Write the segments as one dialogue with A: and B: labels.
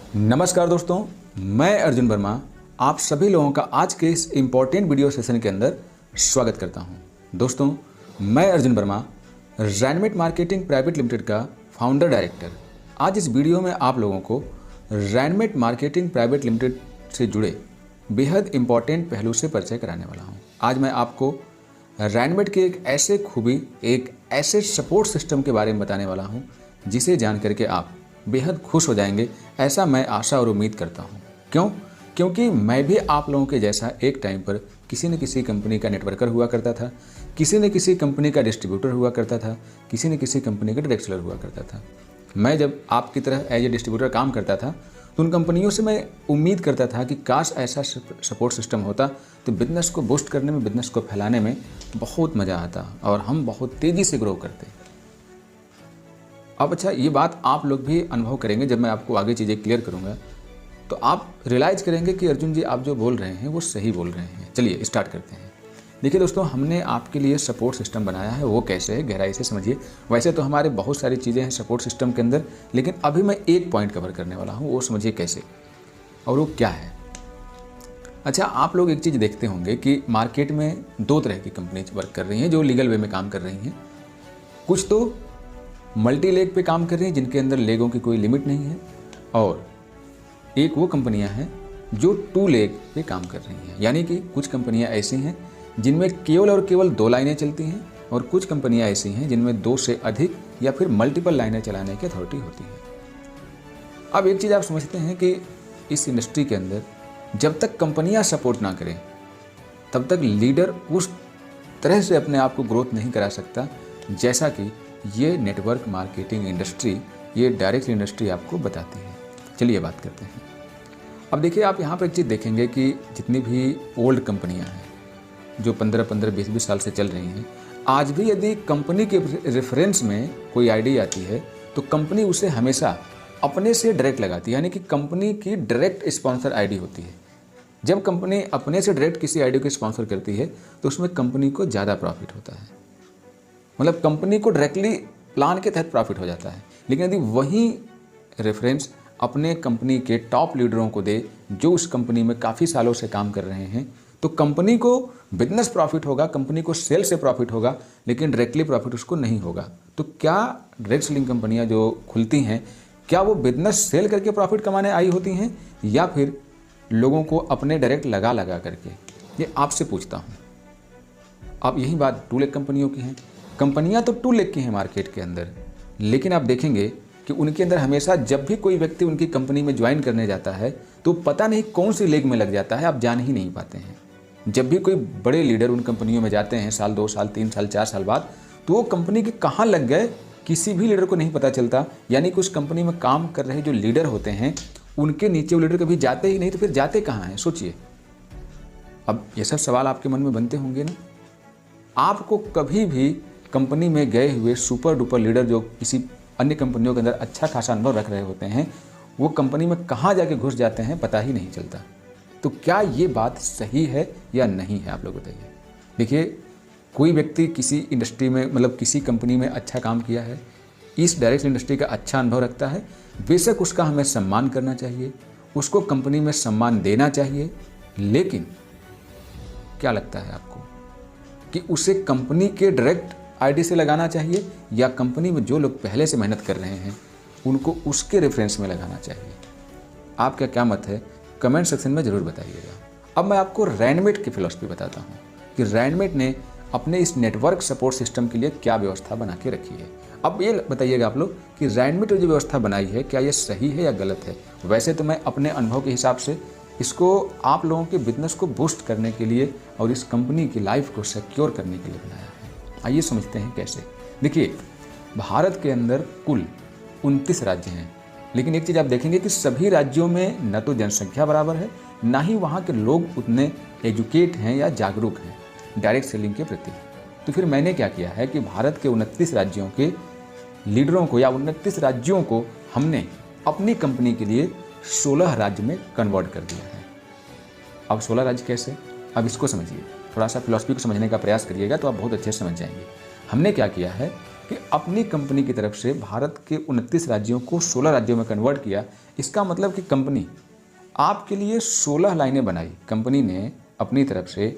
A: नमस्कार दोस्तों, मैं अर्जुन वर्मा आप सभी लोगों का आज के इस इम्पोर्टेंट वीडियो सेशन के अंदर स्वागत करता हूं। दोस्तों, मैं अर्जुन वर्मा रैनमेट मार्केटिंग प्राइवेट लिमिटेड का फाउंडर डायरेक्टर आज इस वीडियो में आप लोगों को रैनमेट मार्केटिंग प्राइवेट लिमिटेड से जुड़े बेहद इम्पॉर्टेंट पहलू से परिचय कराने वाला हूँ। आज मैं आपको रैनमेट की एक ऐसे खूबी, एक ऐसे सपोर्ट सिस्टम के बारे में बताने वाला हूँ जिसे जान करके आप बेहद खुश हो जाएंगे, ऐसा मैं आशा और उम्मीद करता हूँ। क्योंकि मैं भी आप लोगों के जैसा एक टाइम पर किसी न किसी कंपनी का नेटवर्कर हुआ करता था, किसी न किसी कंपनी का डिस्ट्रीब्यूटर हुआ करता था, किसी न किसी कंपनी का डायरेक्ट सेलर हुआ करता था। मैं जब आपकी तरह एज ए डिस्ट्रीब्यूटर काम करता था तो उन कंपनियों से मैं उम्मीद करता था कि काश ऐसा सपोर्ट सिस्टम होता तो बिज़नेस को बूस्ट करने में, बिज़नेस को फैलाने में बहुत मज़ा आता और हम बहुत तेज़ी से ग्रो करते। अब अच्छा, ये बात आप लोग भी अनुभव करेंगे जब मैं आपको आगे चीज़ें क्लियर करूँगा तो आप रियलाइज़ करेंगे कि अर्जुन जी आप जो बोल रहे हैं वो सही बोल रहे हैं। चलिए स्टार्ट करते हैं। देखिए दोस्तों, हमने आपके लिए सपोर्ट सिस्टम बनाया है, वो कैसे है गहराई से समझिए। वैसे तो हमारे बहुत सारी चीज़ें हैं सपोर्ट सिस्टम के अंदर, लेकिन अभी मैं एक पॉइंट कवर करने वाला हूँ, वो समझिए कैसे और वो क्या है। अच्छा, आप लोग एक चीज़ देखते होंगे कि मार्केट में दो तरह की कंपनीज वर्क कर रही हैं जो लीगल वे में काम कर रही हैं। कुछ तो मल्टी लेग पे काम कर रही हैं जिनके अंदर लेगों की कोई लिमिट नहीं है, और एक वो कंपनियां हैं जो टू लेग पे काम कर रही हैं। यानी कि कुछ कंपनियां ऐसी हैं जिनमें केवल और केवल 2 लाइनें चलती हैं, और कुछ कंपनियां ऐसी हैं जिनमें 2 से अधिक या फिर मल्टीपल लाइनें चलाने की अथॉरिटी होती है। अब एक चीज़ आप समझते हैं कि इस इंडस्ट्री के अंदर जब तक कंपनियां सपोर्ट ना करें तब तक लीडर उस तरह से अपने आप को ग्रोथ नहीं करा सकता जैसा कि ये नेटवर्क मार्केटिंग इंडस्ट्री, ये डायरेक्ट इंडस्ट्री आपको बताती है। चलिए बात करते हैं। अब देखिए, आप यहाँ पर एक चीज़ देखेंगे कि जितनी भी ओल्ड कंपनियाँ हैं जो 15-15, 20-20 साल से चल रही हैं, आज भी यदि कंपनी के रेफरेंस में कोई आईडी आती है तो कंपनी उसे हमेशा अपने से डायरेक्ट लगाती है। यानी कि कंपनी की डायरेक्ट स्पॉन्सर आईडी होती है। जब कंपनी अपने से डायरेक्ट किसी आईडी को स्पॉन्सर करती है तो उसमें कंपनी को ज़्यादा प्रॉफिट होता है, मतलब कंपनी को डायरेक्टली प्लान के तहत प्रॉफिट हो जाता है। लेकिन यदि वही रेफरेंस अपने कंपनी के टॉप लीडरों को दे जो उस कंपनी में काफ़ी सालों से काम कर रहे हैं तो कंपनी को बिजनेस प्रॉफिट होगा, कंपनी को सेल से प्रॉफिट होगा, लेकिन डायरेक्टली प्रॉफिट उसको नहीं होगा। तो क्या डायरेक्ट सेलिंग कंपनियां जो खुलती हैं, क्या वो बिजनेस सेल करके प्रॉफिट कमाने आई होती हैं या फिर लोगों को अपने डायरेक्ट लगा करके? ये आपसे पूछता हूँ। अब यही बात टू लेग कंपनियों की है। कंपनियां तो टू लेग की हैं मार्केट के अंदर, लेकिन आप देखेंगे कि उनके अंदर हमेशा जब भी कोई व्यक्ति उनकी कंपनी में ज्वाइन करने जाता है तो पता नहीं कौन सी लेग में लग जाता है, आप जान ही नहीं पाते हैं। जब भी कोई बड़े लीडर उन कंपनियों में जाते हैं साल 2 साल 3 साल 4 साल बाद, तो वो कंपनी के कहाँ लग गए किसी भी लीडर को नहीं पता चलता। यानी कि उस कंपनी में काम कर रहे जो लीडर होते हैं उनके नीचे वो लीडर कभी जाते ही नहीं, तो फिर जाते कहाँ हैं सोचिए। अब ये सब सवाल आपके मन में बनते होंगे ना। आपको कभी भी कंपनी में गए हुए सुपर डुपर लीडर जो किसी अन्य कंपनियों के अंदर अच्छा खासा अनुभव रख रहे होते हैं, वो कंपनी में कहाँ जाके घुस जाते हैं पता ही नहीं चलता। तो क्या ये बात सही है या नहीं है, आप लोग बताइए। देखिए, कोई व्यक्ति किसी इंडस्ट्री में, मतलब किसी कंपनी में अच्छा काम किया है, इस डायरेक्ट इंडस्ट्री का अच्छा अनुभव रखता है, बेशक उसका हमें सम्मान करना चाहिए, उसको कंपनी में सम्मान देना चाहिए। लेकिन क्या लगता है आपको कि उसे कंपनी के डायरेक्ट आईडी से लगाना चाहिए या कंपनी में जो लोग पहले से मेहनत कर रहे हैं उनको उसके रेफरेंस में लगाना चाहिए? आपका क्या मत है, कमेंट सेक्शन में ज़रूर बताइएगा। अब मैं आपको रैनमेट की फिलॉसफी बताता हूँ कि रैनमेट ने अपने इस नेटवर्क सपोर्ट सिस्टम के लिए क्या व्यवस्था बना के रखी है। अब ये बताइएगा आप लोग कि रैनमेट ने जो व्यवस्था बनाई है क्या ये सही है या गलत है। वैसे तो मैं अपने अनुभव के हिसाब से इसको आप लोगों के बिजनेस को बूस्ट करने के लिए और इस कंपनी की लाइफ को सिक्योर करने के लिए बनाया है। आइए समझते हैं कैसे। देखिए, भारत के अंदर कुल 29 राज्य हैं, लेकिन एक चीज़ आप देखेंगे कि सभी राज्यों में न तो जनसंख्या बराबर है, ना ही वहाँ के लोग उतने एजुकेट हैं या जागरूक हैं डायरेक्ट सेलिंग के प्रति। तो फिर मैंने क्या किया है कि भारत के 29 राज्यों के लीडरों को या 29 राज्यों को हमने अपनी कंपनी के लिए 16 राज्य में कन्वर्ट कर दिया है। अब 16 राज्य कैसे, अब इसको समझिए। थोड़ा सा फिलॉसफी को समझने का प्रयास करिएगा तो आप बहुत अच्छे से समझ जाएंगे। हमने क्या किया है कि अपनी कंपनी की तरफ से भारत के 29 राज्यों को 16 राज्यों में कन्वर्ट किया। इसका मतलब कि कंपनी आपके लिए 16 लाइनें बनाई। कंपनी ने अपनी तरफ से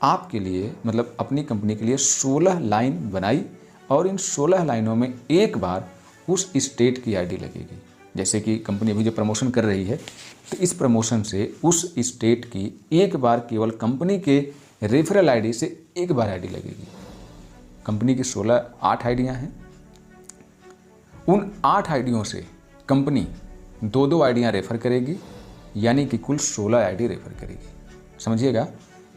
A: आपके लिए मतलब अपनी कंपनी के लिए 16 लाइन बनाई और इन 16 लाइनों में एक बार उस स्टेट की आईडी लगेगी। जैसे कि कंपनी अभी जो प्रमोशन कर रही है तो इस प्रमोशन से उस स्टेट की एक बार केवल कंपनी के रेफरल आईडी से एक बार आईडी लगेगी। कंपनी की 8 आईडियाँ हैं। उन 8 आईडियों से कंपनी 2-2 आईडियाँ रेफर करेगी, यानी कि कुल 16 आईडी रेफर करेगी। समझिएगा,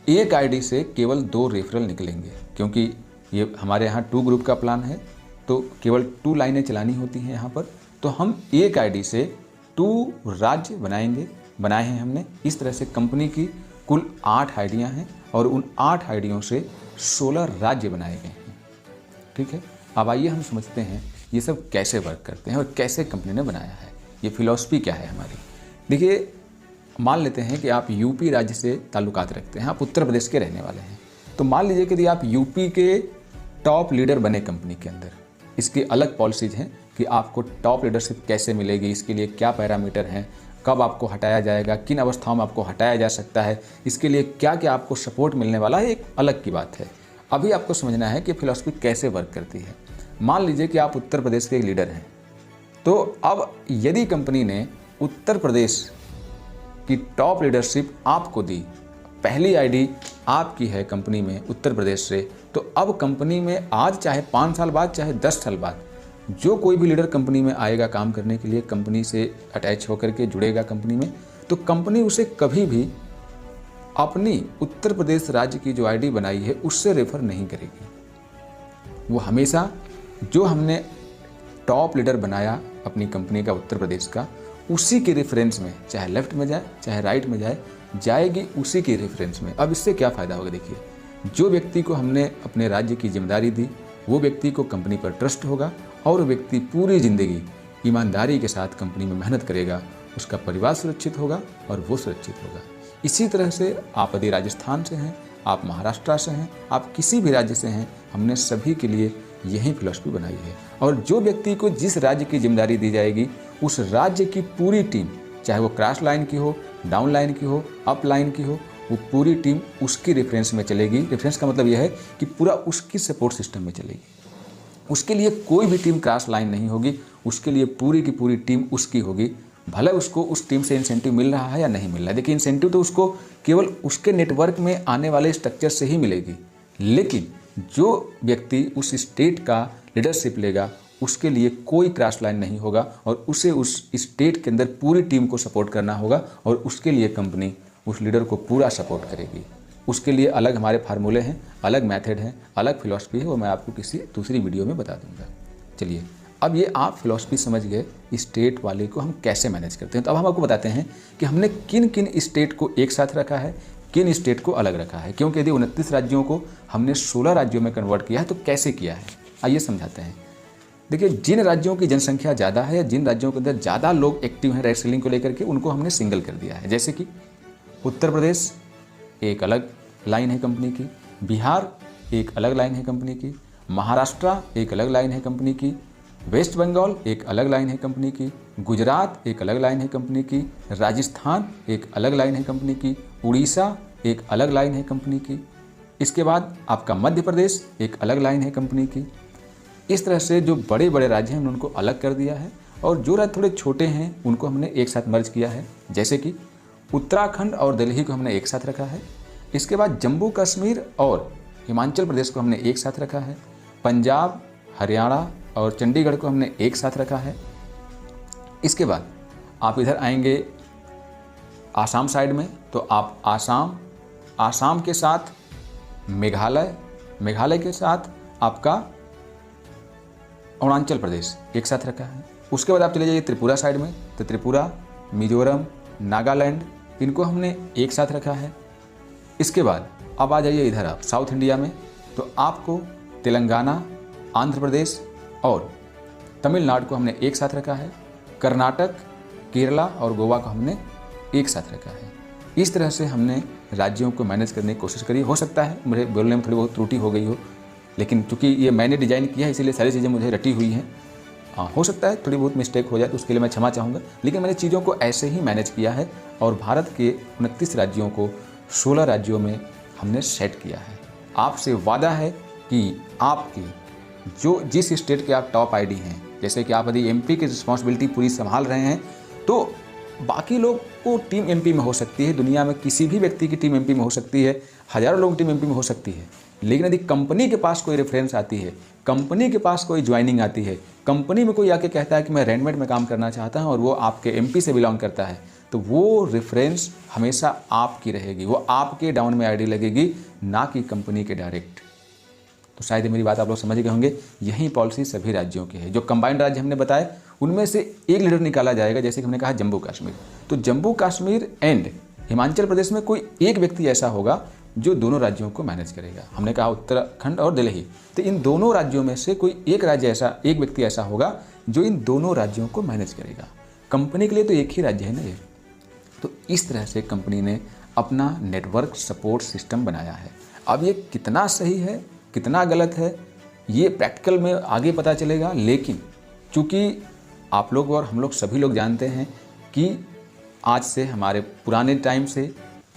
A: एक आईडी से केवल 2 रेफरल निकलेंगे, क्योंकि ये हमारे यहाँ 2 ग्रुप का प्लान है तो केवल 2 लाइनें चलानी होती हैं यहाँ पर। तो हम एक आईडी से 2 राज्य बनाए हैं हमने। इस तरह से कंपनी की कुल 8 आईडियाँ हैं और उन 8 आईडियों से 16 राज्य बनाए गए हैं। ठीक है, अब आइए हम समझते हैं ये सब कैसे वर्क करते हैं और कैसे कंपनी ने बनाया है, ये फिलॉसफी क्या है हमारी। देखिए, मान लेते हैं कि आप यूपी राज्य से ताल्लुकात रखते हैं, आप उत्तर प्रदेश के रहने वाले हैं। तो मान लीजिए कि यदि आप यूपी के टॉप लीडर बने कंपनी के अंदर, इसकी अलग पॉलिसीज हैं कि आपको टॉप लीडरशिप कैसे मिलेगी, इसके लिए क्या पैरामीटर हैं, कब आपको हटाया जाएगा, किन अवस्थाओं में आपको हटाया जा सकता है, इसके लिए क्या क्या आपको सपोर्ट मिलने वाला है, एक अलग की बात है। अभी आपको समझना है कि फिलॉसफी कैसे वर्क करती है। मान लीजिए कि आप उत्तर प्रदेश के एक लीडर हैं, तो अब यदि कंपनी ने उत्तर प्रदेश की टॉप लीडरशिप आपको दी, पहली आईडी आपकी है कंपनी में उत्तर प्रदेश से, तो अब कंपनी में आज चाहे 5 साल बाद चाहे 10 साल बाद जो कोई भी लीडर कंपनी में आएगा काम करने के लिए, कंपनी से अटैच होकर के जुड़ेगा कंपनी में, तो कंपनी उसे कभी भी अपनी उत्तर प्रदेश राज्य की जो आईडी बनाई है उससे रेफर नहीं करेगी। वो हमेशा जो हमने टॉप लीडर बनाया अपनी कंपनी का उत्तर प्रदेश का, उसी के रेफरेंस में, चाहे लेफ्ट में जाए चाहे राइट में जाएगी उसी के रेफरेंस में। अब इससे क्या फ़ायदा होगा? देखिए, जो व्यक्ति को हमने अपने राज्य की जिम्मेदारी दी वो व्यक्ति को कंपनी पर ट्रस्ट होगा और व्यक्ति पूरी ज़िंदगी ईमानदारी के साथ कंपनी में मेहनत करेगा, उसका परिवार सुरक्षित होगा और वो सुरक्षित होगा। इसी तरह से आप यदि राजस्थान से हैं, आप महाराष्ट्र से हैं, आप किसी भी राज्य से हैं, हमने सभी के लिए यही फिलॉसफी बनाई है। और जो व्यक्ति को जिस राज्य की जिम्मेदारी दी जाएगी उस राज्य की पूरी टीम, चाहे वो क्रॉस लाइन की हो, डाउन लाइन की हो, अप लाइन की हो, वो पूरी टीम उसकी रेफरेंस में चलेगी। रेफरेंस का मतलब यह है कि पूरा उसकी सपोर्ट सिस्टम में चलेगी। उसके लिए कोई भी टीम क्रॉस लाइन नहीं होगी, उसके लिए पूरी की पूरी टीम उसकी होगी। भले उसको उस टीम से इंसेंटिव मिल रहा है या नहीं मिल रहा है, देखिए इंसेंटिव तो उसको केवल उसके नेटवर्क में आने वाले स्ट्रक्चर से ही मिलेगी, लेकिन जो व्यक्ति उस स्टेट का लीडरशिप लेगा उसके लिए कोई क्रॉस लाइन नहीं होगा और उसे उस स्टेट के अंदर पूरी टीम को सपोर्ट करना होगा और उसके लिए कंपनी उस लीडर को पूरा सपोर्ट करेगी। उसके लिए अलग हमारे फार्मूले हैं, अलग मेथड हैं, अलग फिलॉसफी है, वो मैं आपको किसी दूसरी वीडियो में बता दूंगा। चलिए, अब ये आप फिलॉसफी समझ गए स्टेट वाले को हम कैसे मैनेज करते हैं। तो अब हम आपको बताते हैं कि हमने किन किन स्टेट को एक साथ रखा है, किन स्टेट को अलग रखा है। क्योंकि यदि 29 राज्यों को हमने 16 राज्यों में कन्वर्ट किया है तो कैसे किया है, आइए समझाते हैं। देखिए, जिन राज्यों की जनसंख्या ज़्यादा है या जिन राज्यों के अंदर ज़्यादा लोग एक्टिव हैं राइट सेलिंग को लेकर के, उनको हमने सिंगल कर दिया है। जैसे कि उत्तर प्रदेश एक अलग लाइन है कंपनी की, बिहार एक अलग लाइन है कंपनी की, महाराष्ट्र एक अलग लाइन है कंपनी की, वेस्ट बंगाल एक अलग लाइन है कंपनी की, गुजरात एक अलग लाइन है कंपनी की, राजस्थान एक अलग लाइन है कंपनी की, उड़ीसा एक अलग लाइन है कंपनी की, इसके बाद आपका मध्य प्रदेश एक अलग लाइन है कंपनी की। इस तरह से जो बड़े बड़े राज्य हैं उनको अलग कर दिया है और जो राज्य थोड़े छोटे हैं उनको हमने एक साथ मर्ज किया है। जैसे कि उत्तराखंड और दिल्ली को हमने एक साथ रखा है। इसके बाद जम्मू कश्मीर और हिमाचल प्रदेश को हमने एक साथ रखा है। पंजाब, हरियाणा और चंडीगढ़ को हमने एक साथ रखा है। इसके बाद आप इधर आएंगे आसाम साइड में, तो आप आसाम के साथ मेघालय के साथ आपका अरुणाचल प्रदेश एक साथ रखा है। उसके बाद आप चले जाइए त्रिपुरा साइड में, तो त्रिपुरा, मिजोरम, नागालैंड, इनको हमने एक साथ रखा है। इसके बाद अब आ जाइए इधर आप साउथ इंडिया में, तो आपको तेलंगाना, आंध्र प्रदेश और तमिलनाडु को हमने एक साथ रखा है। कर्नाटक, केरला और गोवा को हमने एक साथ रखा है। इस तरह से हमने राज्यों को मैनेज करने की कोशिश करी। हो सकता है मुझे बोलने में थोड़ी बहुत त्रुटि हो गई हो, लेकिन चूँकि ये मैंने डिज़ाइन किया है इसीलिए सारी चीज़ें मुझे रटी हुई हैं। हो सकता है थोड़ी बहुत मिस्टेक हो जाए तो उसके लिए मैं क्षमा चाहूँगा, लेकिन मैंने चीज़ों को ऐसे ही मैनेज किया है और भारत के 29 राज्यों को 16 राज्यों में हमने सेट किया है। आपसे वादा है कि आपकी जो जिस स्टेट के आप टॉप आईडी हैं, जैसे कि आप यदि एमपी की रिस्पॉन्सिबिलिटी पूरी संभाल रहे हैं तो बाकी लोग को टीम एमपी में हो सकती है, दुनिया में किसी भी व्यक्ति की टीम एमपी में हो सकती है, हज़ारों लोगों की टीम एमपी में हो सकती है, लेकिन यदि कंपनी के पास कोई रेफरेंस आती है, कंपनी के पास कोई ज्वाइनिंग आती है, कंपनी में कोई आके कहता है कि मैं रैनमेट में काम करना चाहता हूं और वो आपके एमपी से बिलोंग करता है, तो वो रेफरेंस हमेशा आपकी रहेगी, वो आपके डाउन में आईडी लगेगी, ना कि कंपनी के डायरेक्ट। तो शायद मेरी बात आप लोग समझ गए होंगे। यही पॉलिसी सभी राज्यों की है। जो कंबाइंड राज्य हमने बताए उनमें से एक लीडर निकाला जाएगा, जैसे कि हमने कहा जम्मू कश्मीर, तो जम्मू कश्मीर एंड हिमाचल प्रदेश में कोई एक व्यक्ति ऐसा होगा जो दोनों राज्यों को मैनेज करेगा। हमने कहा उत्तराखंड और दिल्ली, तो इन दोनों राज्यों में से कोई एक राज्य ऐसा, एक व्यक्ति ऐसा होगा जो इन दोनों राज्यों को मैनेज करेगा। कंपनी के लिए तो एक ही राज्य है ना ये। तो इस तरह से कंपनी ने अपना नेटवर्क सपोर्ट सिस्टम बनाया है। अब ये कितना सही है कितना गलत है ये प्रैक्टिकल में आगे पता चलेगा, लेकिन चूँकि आप लोग और हम लोग सभी लोग जानते हैं कि आज से हमारे पुराने टाइम से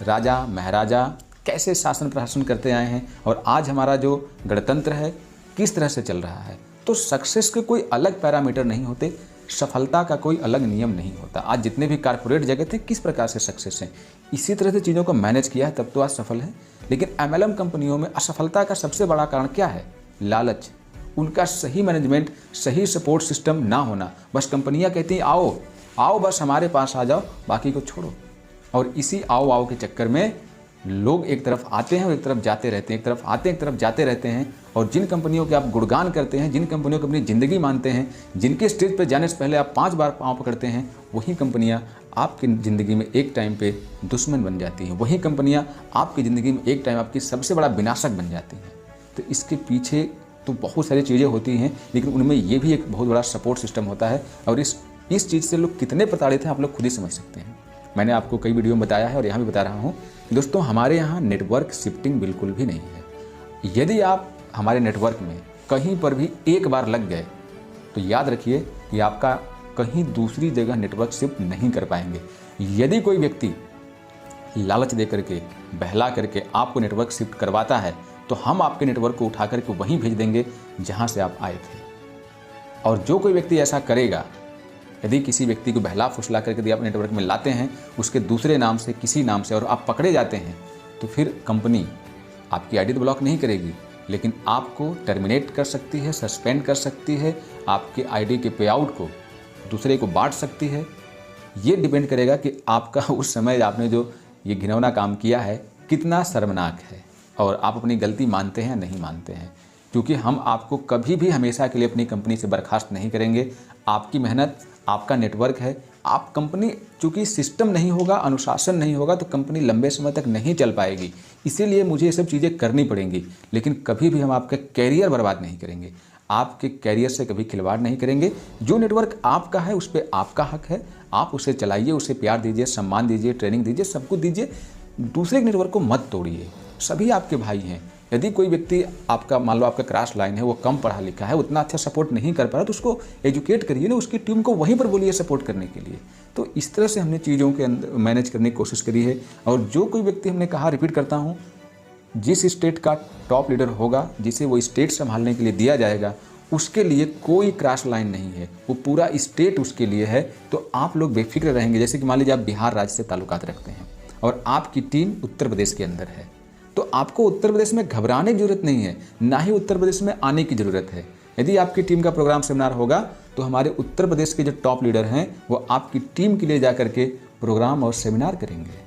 A: राजा महाराजा कैसे शासन प्रशासन करते आए हैं और आज हमारा जो गणतंत्र है किस तरह से चल रहा है। तो सक्सेस के कोई अलग पैरामीटर नहीं होते, सफलता का कोई अलग नियम नहीं होता। आज जितने भी कारपोरेट जगत है किस प्रकार से सक्सेस हैं, इसी तरह से चीज़ों को मैनेज किया है तब तो आज सफल है। लेकिन एमएलएम कंपनियों में असफलता का सबसे बड़ा कारण क्या है? लालच, उनका सही मैनेजमेंट, सही सपोर्ट सिस्टम ना होना। बस कंपनियां कहती हैं आओ आओ, बस हमारे पास आ जाओ, बाकी को छोड़ो। और इसी आओ आओ के चक्कर में लोग एक तरफ आते हैं और एक तरफ जाते रहते हैं, एक तरफ आते हैं एक तरफ जाते रहते हैं। और जिन कंपनियों के आप गुणगान करते हैं, जिन कंपनियों को अपनी ज़िंदगी मानते हैं, जिनके स्टेज पर जाने से पहले आप 5 बार पाँव पकड़ते हैं, वही कंपनियां आपकी ज़िंदगी में एक टाइम पे दुश्मन बन जाती हैं। वही कंपनियां आपकी ज़िंदगी में एक टाइम आपकी सबसे बड़ा विनाशक बन जाती हैं। तो इसके पीछे तो बहुत सारी चीज़ें होती हैं, लेकिन उनमें ये भी एक बहुत बड़ा सपोर्ट सिस्टम होता है। और इस चीज़ से लोग कितने प्रताड़ित हैं आप लोग खुद ही समझ सकते हैं। मैंने आपको कई वीडियो में बताया है और यहाँ भी बता रहा हूँ दोस्तों, हमारे यहाँ नेटवर्क शिफ्टिंग बिल्कुल भी नहीं है। यदि आप हमारे नेटवर्क में कहीं पर भी एक बार लग गए तो याद रखिए कि आपका कहीं दूसरी जगह नेटवर्क शिफ्ट नहीं कर पाएंगे। यदि कोई व्यक्ति लालच दे करके, बहला करके आपको नेटवर्क शिफ्ट करवाता है तो हम आपके नेटवर्क को उठा करके वहीं भेज देंगे जहाँ से आप आए थे। और जो कोई व्यक्ति ऐसा करेगा, यदि किसी व्यक्ति को बहला फुसला करके यदि आप नेटवर्क में लाते हैं उसके दूसरे नाम से, किसी नाम से, और आप पकड़े जाते हैं, तो फिर कंपनी आपकी आईडी तो ब्लॉक नहीं करेगी, लेकिन आपको टर्मिनेट कर सकती है, सस्पेंड कर सकती है, आपके आईडी के पे आउट को दूसरे को बांट सकती है। ये डिपेंड करेगा कि आपका उस समय आपने जो ये घिनौना काम किया है कितना शर्मनाक है और आप अपनी गलती मानते हैं नहीं मानते हैं। क्योंकि हम आपको कभी भी हमेशा के लिए अपनी कंपनी से बर्खास्त नहीं करेंगे। आपकी मेहनत, आपका नेटवर्क है, आप कंपनी, चूँकि सिस्टम नहीं होगा, अनुशासन नहीं होगा तो कंपनी लंबे समय तक नहीं चल पाएगी। इसीलिए मुझे ये सब चीज़ें करनी पड़ेंगी, लेकिन कभी भी हम आपका कैरियर बर्बाद नहीं करेंगे, आपके कैरियर से कभी खिलवाड़ नहीं करेंगे। जो नेटवर्क आपका है उस पर आपका हक है, आप उसे चलाइए, उसे प्यार दीजिए, सम्मान दीजिए, ट्रेनिंग दीजिए, सब कुछ दीजिए। दूसरे के नेटवर्क को मत तोड़िए, सभी आपके भाई हैं। यदि कोई व्यक्ति आपका, मान लो आपका क्रॉस लाइन है, वो कम पढ़ा लिखा है, उतना अच्छा सपोर्ट नहीं कर पा रहा, तो उसको एजुकेट करिए ना, उसकी टीम को वहीं पर बोलिए सपोर्ट करने के लिए। तो इस तरह से हमने चीज़ों के अंदर मैनेज करने की कोशिश करी है। और जो कोई व्यक्ति, हमने कहा, रिपीट करता हूँ, जिस स्टेट का टॉप लीडर होगा, जिसे वो स्टेट संभालने के लिए दिया जाएगा, उसके लिए कोई क्रॉस लाइन नहीं है, वो पूरा स्टेट उसके लिए है। तो आप लोग बेफिक्र रहेंगे। जैसे कि मान लीजिए आप बिहार राज्य से ताल्लुकात रखते हैं और आपकी टीम उत्तर प्रदेश के अंदर है, तो आपको उत्तर प्रदेश में घबराने की जरूरत नहीं है, ना ही उत्तर प्रदेश में आने की ज़रूरत है। यदि आपकी टीम का प्रोग्राम सेमिनार होगा तो हमारे उत्तर प्रदेश के जो टॉप लीडर हैं वो आपकी टीम के लिए जा करके प्रोग्राम और सेमिनार करेंगे।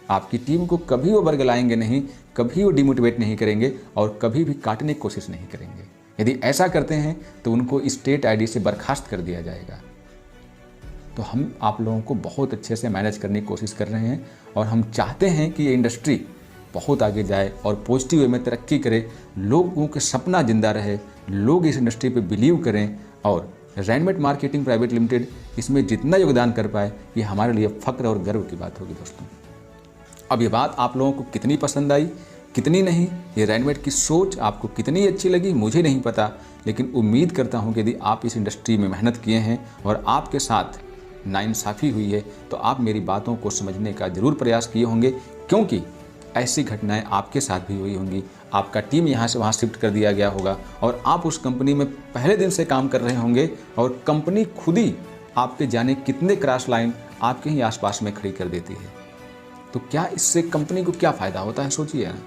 A: आपकी टीम को कभी वो बरगलाएंगे नहीं, कभी वो डिमोटिवेट नहीं करेंगे और कभी भी काटने की कोशिश नहीं करेंगे। यदि ऐसा करते हैं तो उनको स्टेट आईडी से बर्खास्त कर दिया जाएगा। तो हम आप लोगों को बहुत अच्छे से मैनेज करने की कोशिश कर रहे हैं और हम चाहते हैं कि ये इंडस्ट्री बहुत आगे जाए और पॉजिटिव वे में तरक्की करे, लोगों के सपना जिंदा रहे, लोग इस इंडस्ट्री पे बिलीव करें और रैनमेट मार्केटिंग प्राइवेट लिमिटेड इसमें जितना योगदान कर पाए, ये हमारे लिए फ़ख्र और गर्व की बात होगी। दोस्तों, अब ये बात आप लोगों को कितनी पसंद आई कितनी नहीं, ये रैनमेट की सोच आपको कितनी अच्छी लगी मुझे नहीं पता, लेकिन उम्मीद करता हूँ कि यदि आप इस इंडस्ट्री में मेहनत किए हैं और आपके साथ नाइंसाफ़ी हुई है तो आप मेरी बातों को समझने का ज़रूर प्रयास किए होंगे, क्योंकि ऐसी घटनाएं आपके साथ भी हुई होंगी। आपका टीम यहाँ से वहाँ शिफ्ट कर दिया गया होगा और आप उस कंपनी में पहले दिन से काम कर रहे होंगे और कंपनी खुद ही आपके जाने कितने क्रॉस लाइन आपके ही आसपास में खड़ी कर देती है। तो क्या इससे कंपनी को क्या फ़ायदा होता है, सोचिए ना।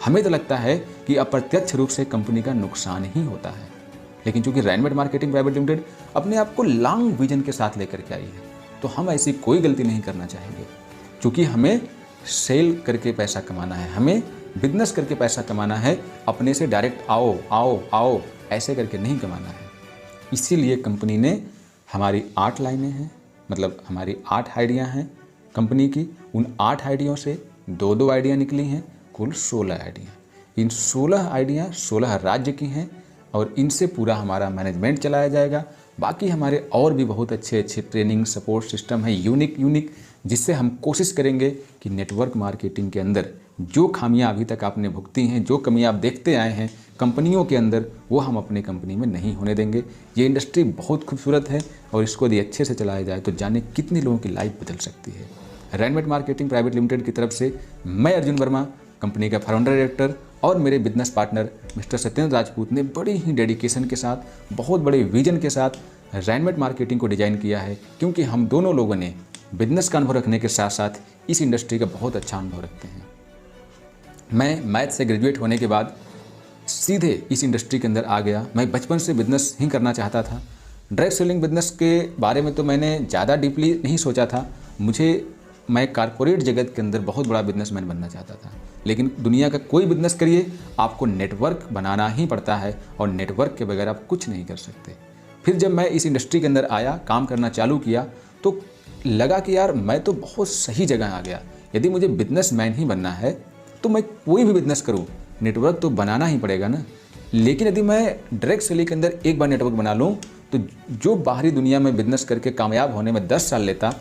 A: हमें तो लगता है कि अप्रत्यक्ष रूप से कंपनी का नुकसान ही होता है, लेकिन चूंकि रैनमेट मार्केटिंग प्राइवेट लिमिटेड अपने आप को लॉन्ग विजन के साथ लेकर के आई है, तो हम ऐसी कोई गलती नहीं करना चाहेंगे। क्योंकि हमें सेल करके पैसा कमाना है, हमें बिजनेस करके पैसा कमाना है, अपने से डायरेक्ट आओ आओ आओ ऐसे करके नहीं कमाना है। इसीलिए कंपनी ने हमारी 8 लाइनें हैं, मतलब हमारी 8 आइडिया हैं कंपनी की। उन 8 आइडियों से 2-2 आइडिया निकली हैं, कुल 16 आइडिया। इन 16 आइडिया 16 राज्य की हैं और इनसे पूरा हमारा मैनेजमेंट चलाया जाएगा। बाकी हमारे और भी बहुत अच्छे अच्छे ट्रेनिंग सपोर्ट सिस्टम है, यूनिक, जिससे हम कोशिश करेंगे कि नेटवर्क मार्केटिंग के अंदर जो खामियां अभी तक आपने भुगती हैं, जो कमियां आप देखते आए हैं कंपनियों के अंदर, वो हम अपने कंपनी में नहीं होने देंगे। ये इंडस्ट्री बहुत खूबसूरत है और इसको यदि अच्छे से चलाया जाए तो जाने कितने लोगों की लाइफ बदल सकती है। रैनमेट मार्केटिंग प्राइवेट लिमिटेड की तरफ से मैं अर्जुन वर्मा, कंपनी का फाउंडर डायरेक्टर, और मेरे business partner mister Satyendra Rajput ने बड़ी ही डेडिकेशन के साथ, बहुत बड़े विजन के साथ रैनमेट मार्केटिंग को डिज़ाइन किया है, क्योंकि हम दोनों लोगों ने बिजनेस का अनुभव रखने के साथ साथ इस इंडस्ट्री का बहुत अच्छा अनुभव रखते हैं। मैं मैथ से ग्रेजुएट होने के बाद सीधे इस इंडस्ट्री के अंदर आ गया। मैं बचपन से बिजनेस ही करना चाहता था। डायरेक्ट सेलिंग बिजनेस के बारे में तो मैंने ज़्यादा डीपली नहीं सोचा था। मैं कारपोरेट जगत के अंदर बहुत बड़ा बिजनेसमैन बनना चाहता था, लेकिन दुनिया का कोई बिजनेस करिए आपको नेटवर्क बनाना ही पड़ता है और नेटवर्क के बगैर आप कुछ नहीं कर सकते। फिर जब मैं इस इंडस्ट्री के अंदर आया, काम करना चालू किया, तो लगा कि यार मैं तो बहुत सही जगह आ गया। यदि मुझे बिजनेसमैन ही बनना है तो मैं कोई भी बिजनेस करूँ, नेटवर्क तो बनाना ही पड़ेगा ना। लेकिन यदि मैं डायरेक्ट सेलिंग के अंदर एक बार नेटवर्क बना लूँ तो जो बाहरी दुनिया में बिजनेस करके कामयाब होने में 10 साल लेता,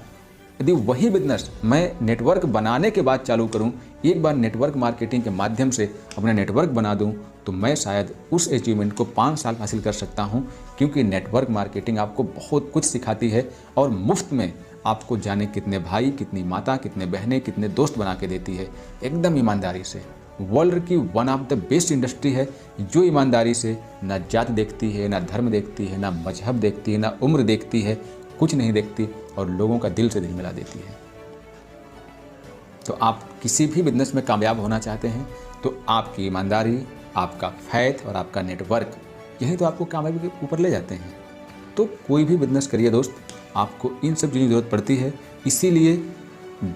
A: यदि वही बिजनेस मैं नेटवर्क बनाने के बाद चालू करूं, एक बार नेटवर्क मार्केटिंग के माध्यम से अपना नेटवर्क बना दूं, तो मैं शायद उस अचीवमेंट को 5 साल हासिल कर सकता हूं। क्योंकि नेटवर्क मार्केटिंग आपको बहुत कुछ सिखाती है और मुफ्त में आपको जाने कितने भाई, कितनी माता, कितने बहनें, कितने दोस्त बना के देती है, एकदम ईमानदारी से। वर्ल्ड की one of the best industry है जो ईमानदारी से ना जात देखती है, ना धर्म देखती है, ना मजहब देखती है, ना उम्र देखती है, कुछ नहीं देखती और लोगों का दिल से दिल मिला देती है। तो आप किसी भी बिजनेस में कामयाब होना चाहते हैं तो आपकी ईमानदारी, आपका फैथ और आपका नेटवर्क, यही तो आपको कामयाबी के ऊपर ले जाते हैं। तो कोई भी बिजनेस करिए दोस्त, आपको इन सब चीज़ों की ज़रूरत पड़ती है। इसीलिए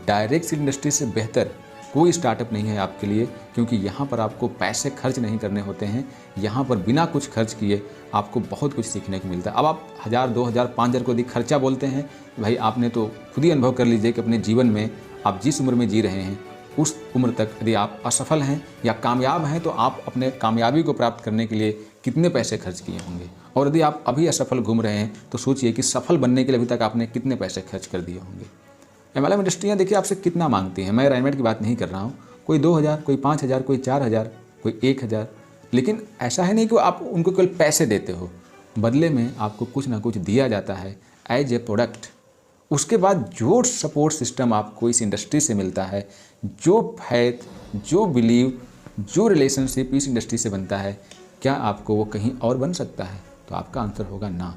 A: डायरेक्ट सेल इंडस्ट्री से बेहतर कोई स्टार्टअप नहीं है आपके लिए, क्योंकि यहाँ पर आपको पैसे खर्च नहीं करने होते हैं। यहाँ पर बिना कुछ खर्च किए आपको बहुत कुछ सीखने को मिलता है। अब आप 1000, 2000, 5000 को यदि खर्चा बोलते हैं, भाई आपने तो खुद ही अनुभव कर लीजिए कि अपने जीवन में आप जिस उम्र में जी रहे हैं उस उम्र तक यदि आप असफल हैं या कामयाब हैं तो आप अपने कामयाबी को प्राप्त करने के लिए कितने पैसे खर्च किए होंगे। और यदि आप अभी असफल घूम रहे हैं तो सोचिए कि सफल बनने के लिए अभी तक आपने कितने पैसे खर्च कर दिए होंगे। एमएलएम इंडस्ट्रियाँ देखिए आपसे कितना मांगती हैं। मैं रैनमेट की बात नहीं कर रहा हूँ। कोई 2000, कोई 5000, कोई 4000, कोई 1000, लेकिन ऐसा है नहीं कि आप उनको केवल पैसे देते हो, बदले में आपको कुछ ना कुछ दिया जाता है एज ए प्रोडक्ट। उसके बाद जो सपोर्ट सिस्टम आपको इस इंडस्ट्री से मिलता है, जो फैथ, जो बिलीव, जो रिलेशनशिप इस इंडस्ट्री से बनता है, क्या आपको वो कहीं और बन सकता है? तो आपका आंसर होगा ना।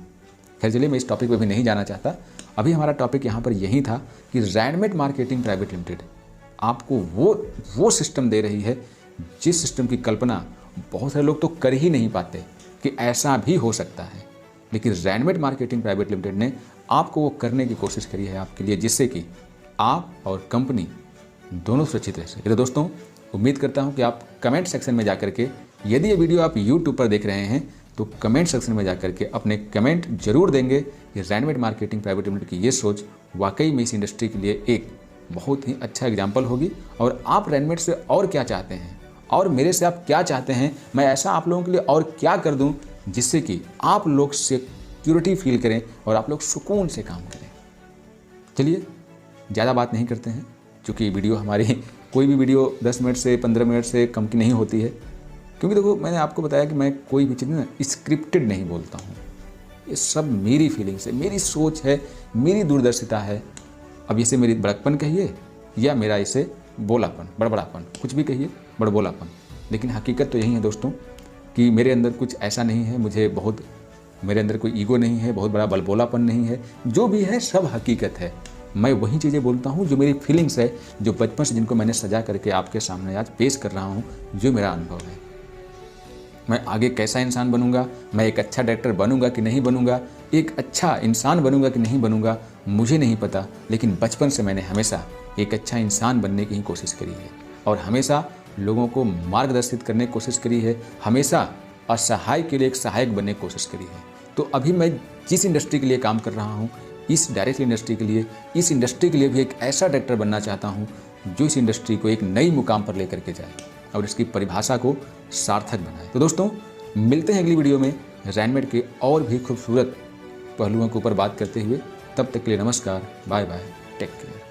A: खैर चलिए, मैं इस टॉपिक पे भी नहीं जाना चाहता। अभी हमारा टॉपिक यहाँ पर यही था कि रैनमेट मार्केटिंग प्राइवेट लिमिटेड आपको वो सिस्टम दे रही है जिस सिस्टम की कल्पना बहुत सारे लोग तो कर ही नहीं पाते कि ऐसा भी हो सकता है। लेकिन रैनमेट मार्केटिंग प्राइवेट लिमिटेड ने आपको वो करने की कोशिश करी है आपके लिए, जिससे कि आप और कंपनी दोनों सुरक्षित रह सके। तो दोस्तों, उम्मीद करता हूँ कि आप कमेंट सेक्शन में जाकर के, यदि ये वीडियो आप यूट्यूब पर देख रहे हैं तो कमेंट सेक्शन में जाकर के अपने कमेंट जरूर देंगे कि रैनमेट मार्केटिंग प्राइवेट लिमिटेड की ये सोच वाकई में इस इंडस्ट्री के लिए एक बहुत ही अच्छा एग्जाम्पल होगी। और आप रैनमेट से और क्या चाहते हैं और मेरे से आप क्या चाहते हैं, मैं ऐसा आप लोगों के लिए और क्या कर दूं जिससे कि आप लोग सिक्योरिटी फील करें और आप लोग सुकून से काम करें। चलिए, ज़्यादा बात नहीं करते हैं, क्योंकि वीडियो हमारी कोई भी वीडियो 10 मिनट से 15 मिनट से कम की नहीं होती है, क्योंकि देखो मैंने आपको बताया कि मैं कोई भी चीज़ ना स्क्रिप्टेड नहीं बोलता हूँ। ये सब मेरी फीलिंग्स है, मेरी सोच है, मेरी दूरदर्शिता है। अब इसे मेरी बड़कपन कहिए या मेरा इसे बोलापन, बड़बड़ापन, कुछ भी कहिए, बड़बोलापन, लेकिन हकीकत तो यही है दोस्तों कि मेरे अंदर कुछ ऐसा नहीं है, मेरे अंदर कोई ईगो नहीं है, बहुत बड़ा बलबोलापन नहीं है। जो भी है सब हकीकत है। मैं वही चीज़ें बोलता हूँ जो मेरी फीलिंग्स है, जो बचपन से जिनको मैंने सजा करके आपके सामने आज पेश कर रहा हूँ, जो मेरा अनुभव है। मैं आगे कैसा इंसान बनूंगा, मैं एक अच्छा डायरेक्टर बनूंगा कि नहीं बनूंगा, एक अच्छा इंसान बनूंगा कि नहीं बनूंगा, मुझे नहीं पता, लेकिन बचपन से मैंने हमेशा एक अच्छा इंसान बनने की ही कोशिश करी है और हमेशा लोगों को मार्गदर्शित करने की कोशिश करी है, हमेशा असहाय के लिए एक सहायक बनने की कोशिश करी है। तो अभी मैं जिस इंडस्ट्री के लिए काम कर रहा हूँ, इस डायरेक्ट इंडस्ट्री के लिए, इस इंडस्ट्री के लिए भी एक ऐसा डायरेक्टर बनना चाहता हूँ जो इस इंडस्ट्री को एक नई मुकाम पर लेकर के जाए और इसकी परिभाषा को सार्थक बनाए। तो दोस्तों मिलते हैं अगली वीडियो में रैनमेट के और भी खूबसूरत पहलुओं के ऊपर बात करते हुए। तब तक के लिए नमस्कार, बाय बाय, टेक केयर।